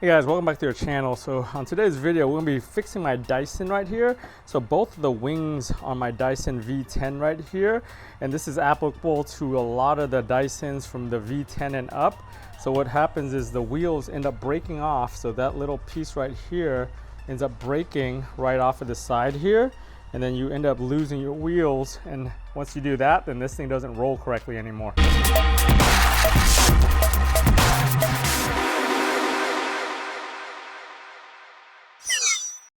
Hey guys, welcome back to your channel. So on today's video, we're gonna be fixing my Dyson right here. So both of the wings on my Dyson V10 right here, and this is applicable to a lot of the Dysons from the V10 and up. So what happens is the wheels end up breaking off. So that little piece right here ends up breaking right off of the side here. And then you end up losing your wheels. And once you do that, then this thing doesn't roll correctly anymore.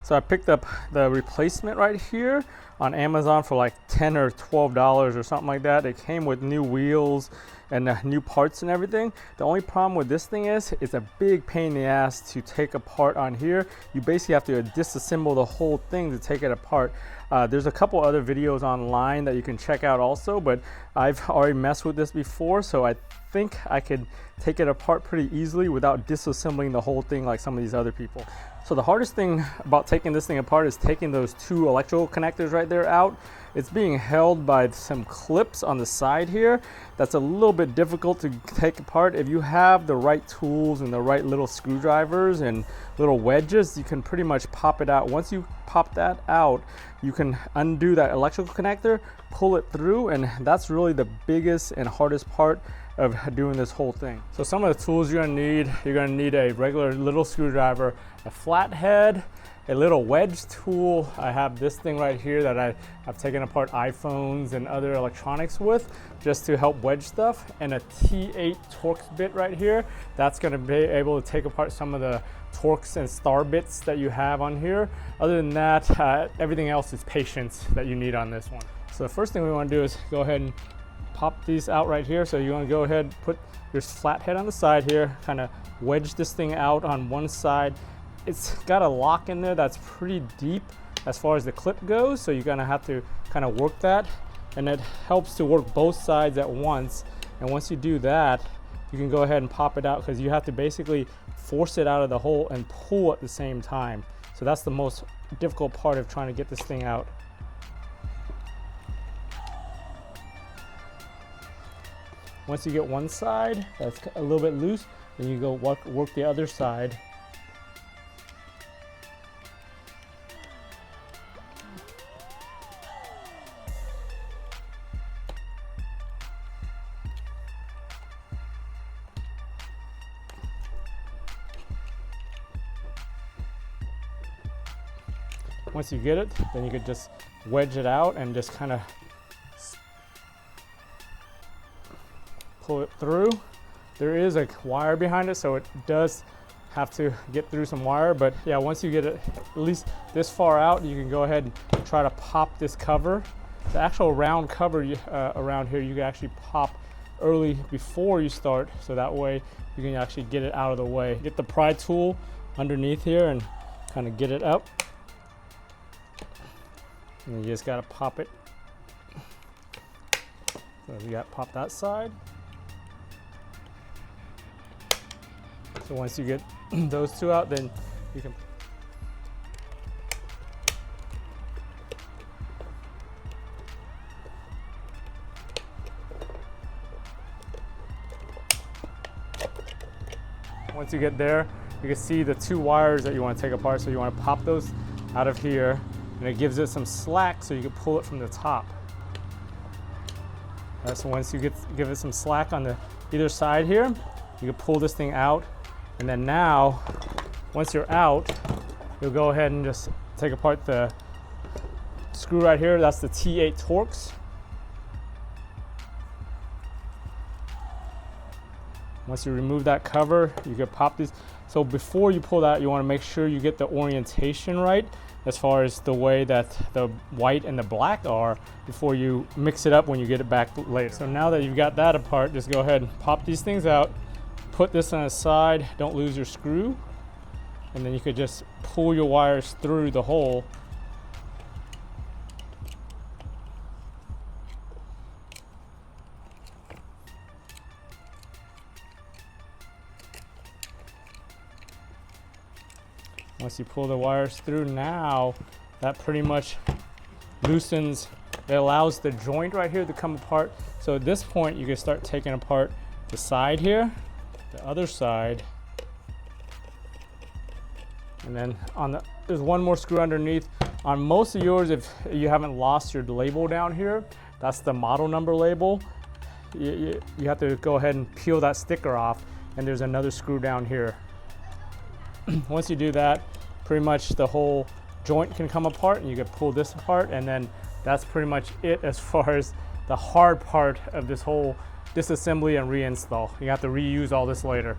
So I picked up the replacement right here on Amazon for like $10 or $12 or something like that. It came with new wheels and new parts and everything. The only problem with this thing is it's a big pain in the ass to take apart on here. You basically have to disassemble the whole thing to take it apart. There's a couple other videos online that you can check out also, but I've already messed with this before, so I think I could take it apart pretty easily without disassembling the whole thing like some of these other people. So the hardest thing about taking this thing apart is taking those two electrical connectors right there out. It's being held by some clips on the side here. That's a little bit difficult to take apart. If you have the right tools and the right little screwdrivers and little wedges, you can pretty much pop it out. Once you pop that out, you can undo that electrical connector, pull it through, and that's really the biggest and hardest part of doing this whole thing. So some of the tools you're gonna need a regular little screwdriver, a flathead, a little wedge tool. I have this thing right here that I've taken apart iPhones and other electronics with just to help wedge stuff, and a T8 Torx bit right here. That's gonna be able to take apart some of the Torx and star bits that you have on here. Other than that, everything else is patience that you need on this one. So the first thing we wanna do is go ahead and pop these out right here. So you want to go ahead and put your flathead on the side here, kind of wedge this thing out on one side. It's got a lock in there that's pretty deep as far as the clip goes, so you're gonna have to kind of work that, and it helps to work both sides at once. And once you do that, you can go ahead and pop it out, because you have to basically force it out of the hole and pull at the same time. So that's the most difficult part of trying to get this thing out. Once you get one side that's a little bit loose, then you go work the other side. Once you get it, then you could just wedge it out and just kind of pull it through. There is a wire behind it, so it does have to get through some wire, but yeah, once you get it at least this far out, you can go ahead and try to pop this cover. The actual round cover around here, you can actually pop early before you start, so that way you can actually get it out of the way. Get the pry tool underneath here and kind of get it up, and you just got to pop it. So you got to pop that side. So once you get those two out, then you can once you get there, you can see the two wires that you want to take apart. So you want to pop those out of here, and it gives it some slack so you can pull it from the top. So once you give it some slack on the either side here, you can pull this thing out. And then now, once you're out, you'll go ahead and just take apart the screw right here. That's the T8 Torx. Once you remove that cover, you can pop these. So before you pull that, you want to make sure you get the orientation right as far as the way that the white and the black are before you mix it up when you get it back later. So now that you've got that apart, just go ahead and pop these things out. Put this on the side, don't lose your screw, and then you could just pull your wires through the hole. Once you pull the wires through, now that pretty much loosens, it allows the joint right here to come apart. So at this point, you can start taking apart the side here, the other side, And then there's one more screw underneath. On most of yours, if you haven't lost your label down here, that's the model number label. You have to go ahead and peel that sticker off, and there's another screw down here. Once you do that, pretty much the whole joint can come apart, and you can pull this apart, and then that's pretty much it as far as the hard part of this whole disassembly and reinstall. You have to reuse all this later.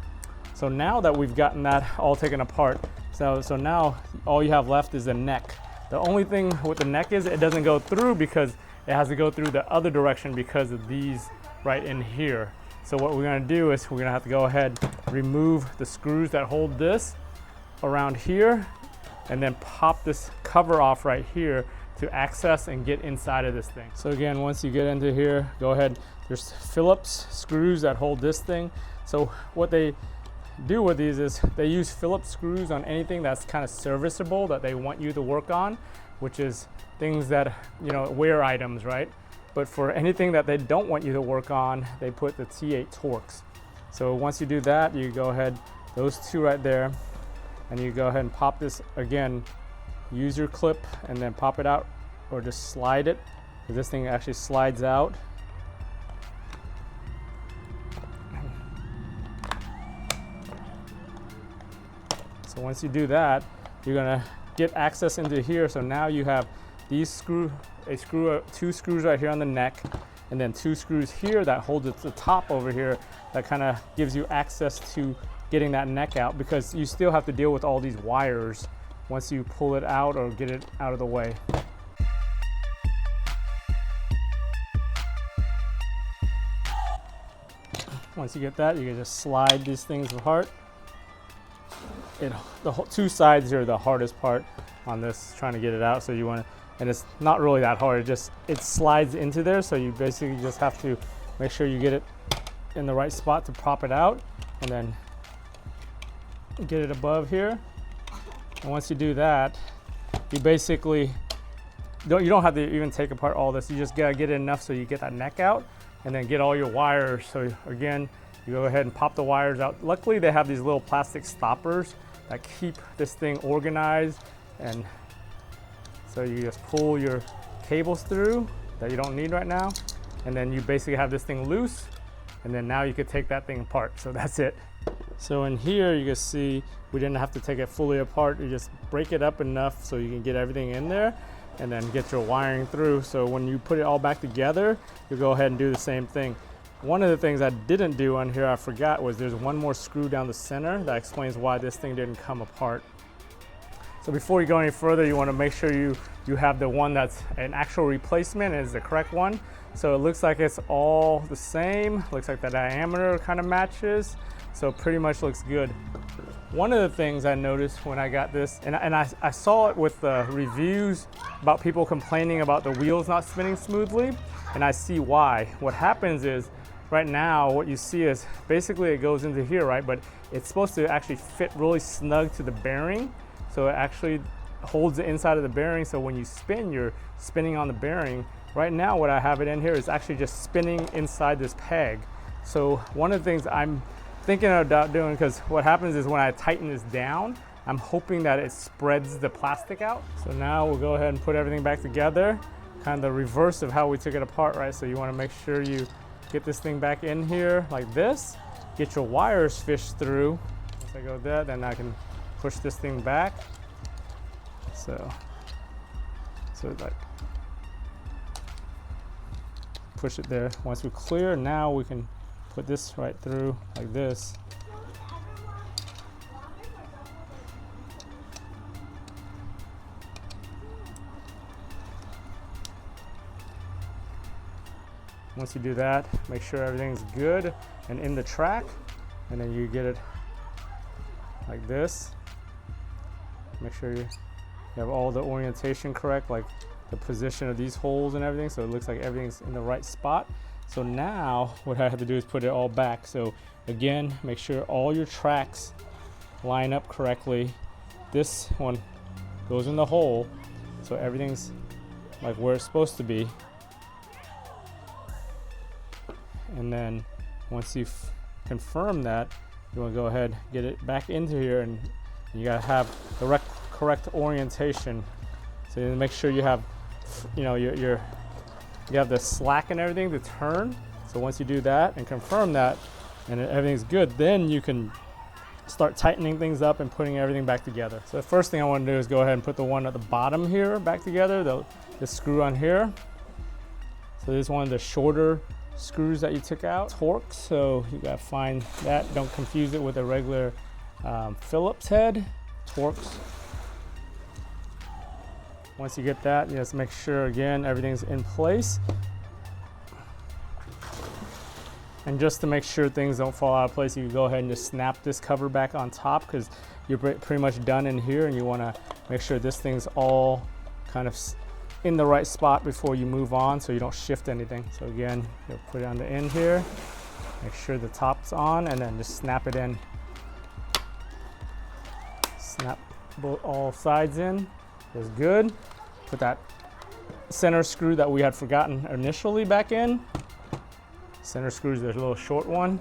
So now that we've gotten that all taken apart, so now all you have left is the neck. The only thing with the neck is it doesn't go through because it has to go through the other direction because of these right in here. So what we're gonna do is we're gonna have to go ahead, remove the screws that hold this around here, and then pop this cover off right here to access and get inside of this thing. So again, once you get into here, go ahead, there's Phillips screws that hold this thing. So what they do with these is they use Phillips screws on anything that's kind of serviceable that they want you to work on, which is things that, you know, wear items, right? But for anything that they don't want you to work on, they put the T8 Torx. So once you do that, you go ahead, those two right there, and you go ahead and pop this again. Use your clip and then pop it out, or just slide it, because this thing actually slides out. So once you do that, you're gonna get access into here. So now you have these two screws right here on the neck, and then two screws here that hold it to the top over here that kind of gives you access to getting that neck out, because you still have to deal with all these wires once you pull it out or get it out of the way. Once you get that, you can just slide these things apart. The whole two sides here are the hardest part on this, trying to get it out. So you want to, and it's not really that hard, it slides into there. So you basically just have to make sure you get it in the right spot to prop it out, and then get it above here. And once you do that, you basically you don't have to even take apart all this. You just gotta get it enough so you get that neck out, and then get all your wires. So again, you go ahead and pop the wires out. Luckily, they have these little plastic stoppers that keep this thing organized, and so you just pull your cables through that you don't need right now, and then you basically have this thing loose, and then now you could take that thing apart. So that's it. So in here, you can see we didn't have to take it fully apart. You just break it up enough so you can get everything in there, and then get your wiring through. So when you put it all back together, you go ahead and do the same thing. One of the things I didn't do on here, I forgot, was there's one more screw down the center that explains why this thing didn't come apart. So before you go any further, you want to make sure you have the one that's an actual replacement and is the correct one. So it looks like it's all the same. Looks like the diameter kind of matches. So pretty much looks good. One of the things I noticed when I got this, and I saw it with the reviews about people complaining about the wheels not spinning smoothly, and I see why. What happens is, right now, what you see is basically it goes into here, right? But it's supposed to actually fit really snug to the bearing. So it actually holds the inside of the bearing. So when you spin, you're spinning on the bearing. Right now, what I have it in here is actually just spinning inside this peg. So one of the things I'm thinking about doing, because what happens is when I tighten this down, I'm hoping that it spreads the plastic out. So now we'll go ahead and put everything back together, kind of the reverse of how we took it apart, right? So you want to make sure you get this thing back in here like this, get your wires fished through. Once I go there, then I can push this thing back. So like push it there. Once we clear, now we can put this right through like this. Once you do that, make sure everything's good and in the track, and then you get it like this. Make sure you have all the orientation correct, like the position of these holes and everything, so it looks like everything's in the right spot. So now what I have to do is put it all back. So again, make sure all your tracks line up correctly. This one goes in the hole, so everything's like where it's supposed to be. And then once you've confirmed that, you want to go ahead, get it back into here, and You gotta have the correct orientation. So you make sure you have, you know, you have the slack and everything to turn. So once you do that and confirm that and everything's good, then you can start tightening things up and putting everything back together. So the first thing I want to do is go ahead and put the one at the bottom here back together, the screw on here. So this is one of the shorter screws that you took out. Torque, so you gotta find that. Don't confuse it with a regular Phillips head. Torques. Once you get that, you just make sure again everything's in place. And just to make sure things don't fall out of place, you can go ahead and just snap this cover back on top, because you're pretty much done in here, and you want to make sure this thing's all kind of in the right spot before you move on, so you don't shift anything. So again, you'll put it on the end here, make sure the top's on, and then just snap it in. Snap all sides in. Is good. Put that center screw that we had forgotten initially back in. Center screw is the little short one.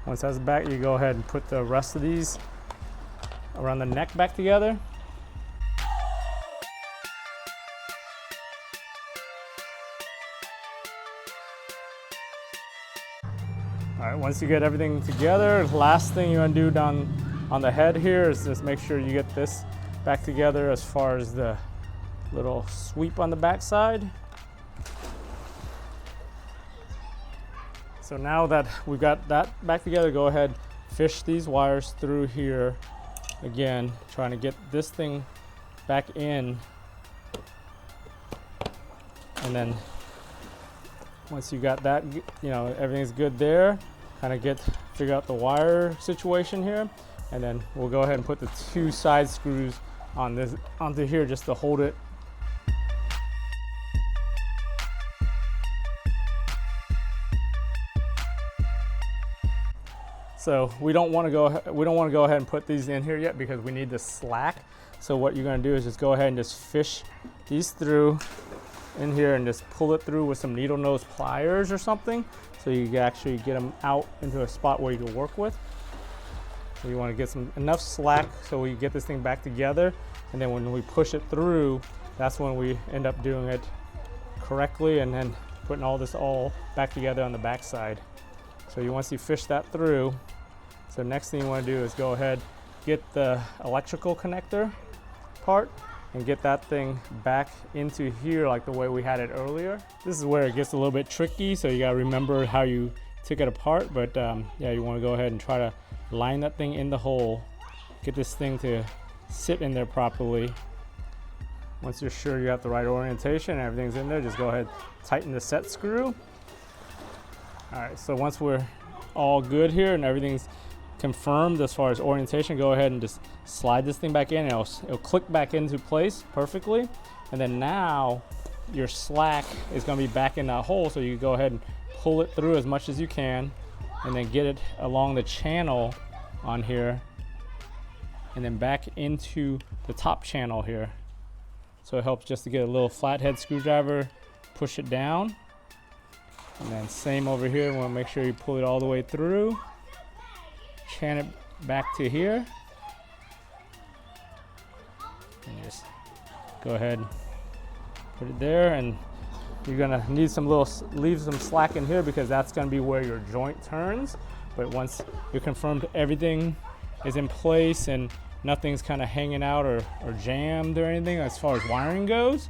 Once that's back, you go ahead and put the rest of these around the neck back together. All right, once you get everything together, the last thing you want to do down on the head here is just make sure you get this back together as far as the little sweep on the back side. So now that we've got that back together, go ahead, fish these wires through here. Again, trying to get this thing back in. And then once you got that, you know, everything's good there, kind of figure out the wire situation here. And then we'll go ahead and put the two side screws onto here just to hold it. So we don't want to go ahead and put these in here yet because we need the slack. So what you're going to do is just go ahead and just fish these through in here and just pull it through with some needle nose pliers or something, so you can actually get them out into a spot where you can work with. So you want to get enough slack so we get this thing back together, and then when we push it through, that's when we end up doing it correctly and then putting all this back together on the back side. So once you fish that through, so next thing you want to do is go ahead, get the electrical connector part and get that thing back into here like the way we had it earlier. This is where it gets a little bit tricky, so you gotta remember how you took it apart, but yeah, you wanna go ahead and try to line that thing in the hole, get this thing to sit in there properly. Once you're sure you have the right orientation and everything's in there, just go ahead, tighten the set screw. All right, so once we're all good here and everything's confirmed as far as orientation, go ahead and just slide this thing back in, and it'll click back into place perfectly. And then now your slack is going to be back in that hole, so you go ahead and pull it through as much as you can and then get it along the channel on here and then back into the top channel here. So it helps just to get a little flathead screwdriver, push it down, and then same over here. We want to make sure you pull it all the way through, chan it back to here, and just go ahead, put it there. And you're gonna need leave some slack in here because that's gonna be where your joint turns. But once you're confirmed everything is in place and nothing's kind of hanging out or jammed or anything as far as wiring goes,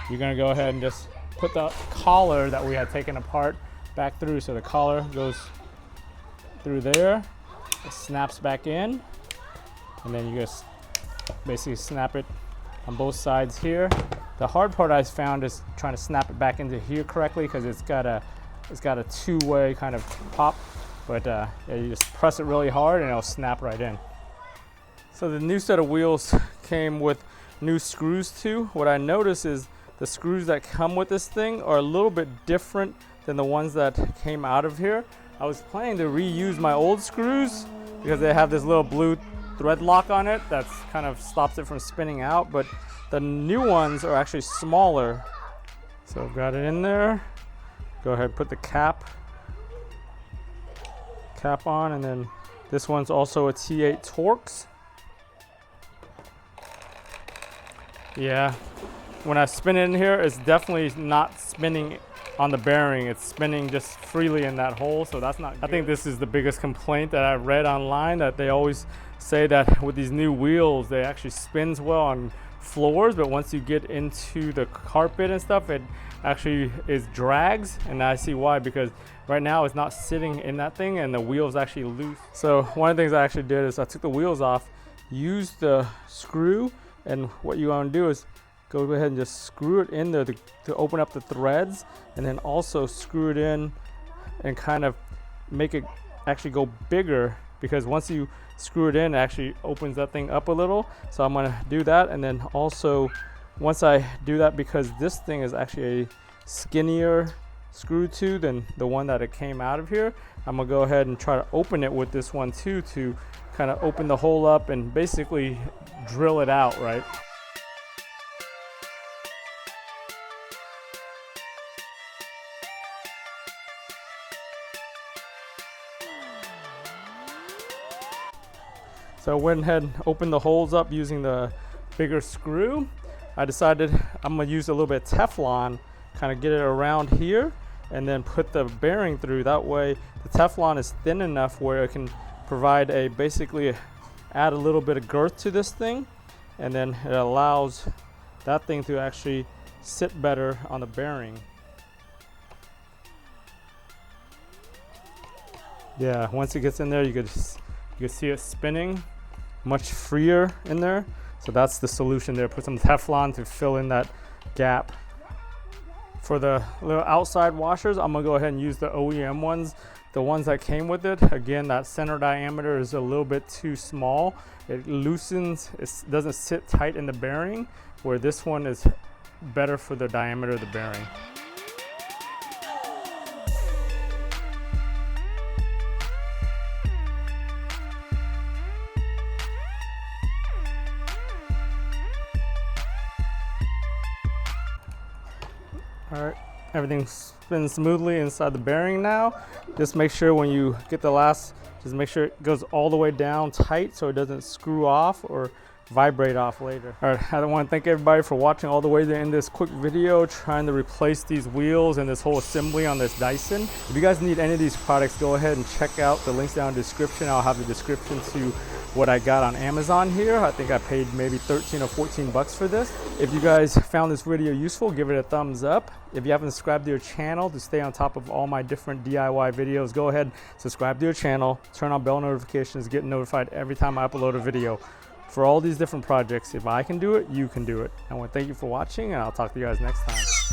you're gonna go ahead and just put the collar that we had taken apart back through. So the collar goes through there, it snaps back in, and then you just basically snap it on both sides here. The hard part I found is trying to snap it back into here correctly because it's got a two-way kind of pop, but yeah, you just press it really hard and it'll snap right in. So the new set of wheels came with new screws too. What I noticed is the screws that come with this thing are a little bit different than the ones that came out of here. I was planning to reuse my old screws because they have this little blue thread lock on it that kind of stops it from spinning out, but the new ones are actually smaller So I've got it in there. Go ahead and put the cap on, and then this one's also a T8 Torx. Yeah, when I spin it in here, it's definitely not spinning on the bearing. It's spinning just freely in that hole, so that's not good. I think this is the biggest complaint that I read online, that they always say that with these new wheels, they actually spins well on floors, but once you get into the carpet and stuff, it actually drags, and I see why, because right now it's not sitting in that thing and the wheel's actually loose. So one of the things I actually did is I took the wheels off, used the screw, and what you want to do is go ahead and just screw it in there to open up the threads, and then also screw it in and kind of make it actually go bigger, because once you screw it in, it actually opens that thing up a little. So I'm going to do that, and then also once I do that, because this thing is actually a skinnier screw too than the one that it came out of here, I'm gonna go ahead and try to open it with this one too, to kind of open the hole up and basically drill it out, right? So I went ahead and opened the holes up using the bigger screw. I decided I'm gonna use a little bit of Teflon, kind of get it around here, and then put the bearing through. That way the Teflon is thin enough where it can provide basically add a little bit of girth to this thing, and then it allows that thing to actually sit better on the bearing. Yeah, once it gets in there, you can see it spinning much freer in there. So that's the solution there. Put some Teflon to fill in that gap. For the little outside washers, I'm gonna go ahead and use the OEM ones, the ones that came with it. Again, that center diameter is a little bit too small. It loosens, it doesn't sit tight in the bearing, where this one is better for the diameter of the bearing. All right, everything spins smoothly inside the bearing now. Just make sure when you get the last, just make sure it goes all the way down tight so it doesn't screw off or vibrate off later. All right, I want to thank everybody for watching all the way to the end of this quick video, trying to replace these wheels and this whole assembly on this Dyson. If you guys need any of these products, go ahead and check out the links down in the description. I'll have the description to what I got on Amazon here. I think I paid maybe 13 or 14 bucks for this. If you guys found this video useful, give it a thumbs up. If you haven't subscribed to your channel to stay on top of all my different DIY videos, go ahead, subscribe to your channel, turn on bell notifications, get notified every time I upload a video. For all these different projects, if I can do it, you can do it. I want to thank you for watching, and I'll talk to you guys next time.